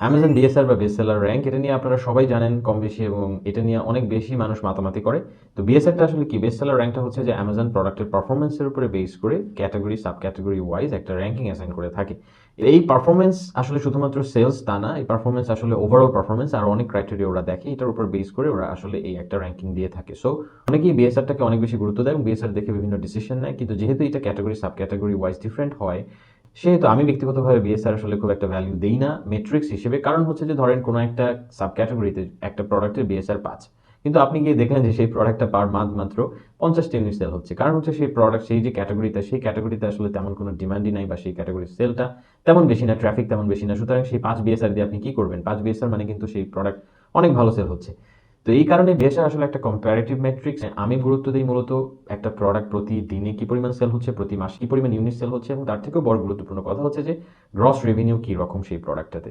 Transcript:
Amazon BSR বা best seller rank এটা নিয়ে আপনারা সবাই জানেন কম বেশি, এবং এটা নিয়ে অনেক বেশি মানুষ মাতামাতি করে। তো বিএসআরটা আসলে কি? বেস্ট সেলার র্যাঙ্কটা হচ্ছে যে অ্যামাজন প্রোডাক্টের পারফরমেন্সের উপরে বেস করে ক্যাটাগরি সাব ক্যাটাগরি ওয়াইজ একটা র্যাঙ্কিং অ্যাসাইন করে থাকে। এই পারফরমেন্স আসলে শুধুমাত্র সেলস তা না, এই পারফরমেন্স আসলে ওভারঅল পারফরমেন্স আর অনেক ক্রাইটেরিয়া ওরা দেখে, এটার উপর বেস করে ওরা আসলে এই একটা র্যাঙ্কিং দিয়ে থাকে। সো অনেকেই বিএসআরটাকে অনেক বেশি গুরুত্ব দেয় এবং বিএসআর দেখে বিভিন্ন ডিসিশন নেয়, কিন্তু যেহেতু এটা category sub category wise different হয়, সেহেতু আমি ব্যক্তিগতভাবে বিএসআর আসলে খুব একটা ভ্যালু দেই না মেট্রিক্স হিসেবে। কারণ হচ্ছে যে ধরেন কোনো একটা সাব ক্যাটাগরিতে একটা প্রোডাক্টের বিএসআর 5, কিন্তু আপনি গিয়ে দেখলেন যে সেই প্রোডাক্টটা পার মান্থ মাত্র 50টা ইউনিট সেল হচ্ছে। কারণ হচ্ছে সেই প্রোডাক্ট, সেই যে ক্যাটাগরিটা, সেই ক্যাটাগরিতে আসলে তেমন কোনো ডিমান্ডই নাই, বা সেই ক্যাটাগরির সেলটা তেমন বেশি না, ট্রাফিক তেমন বেশি না। সুতরাং সেই 5 বিএসআর দিয়ে আপনি কি করবেন? 5 বিএসআর মানে কিন্তু সেই প্রোডাক্ট অনেক ভালো সেল হচ্ছে। তো এই কারণে বিএসআর আসলে একটা কম্পারেটিভ ম্যাট্রিক্স। আমি গুরুত্ব দিই মূলত একটা প্রোডাক্ট প্রতিদিনে কি পরিমাণ সেল হচ্ছে, প্রতি মাসে কি পরিমাণ ইউনিট সেল হচ্ছে, এবং তার থেকেও বড় গুরুত্বপূর্ণ কথা হচ্ছে যে গ্রস রেভিনিউ কি রকম সেই প্রোডাক্টটাতে।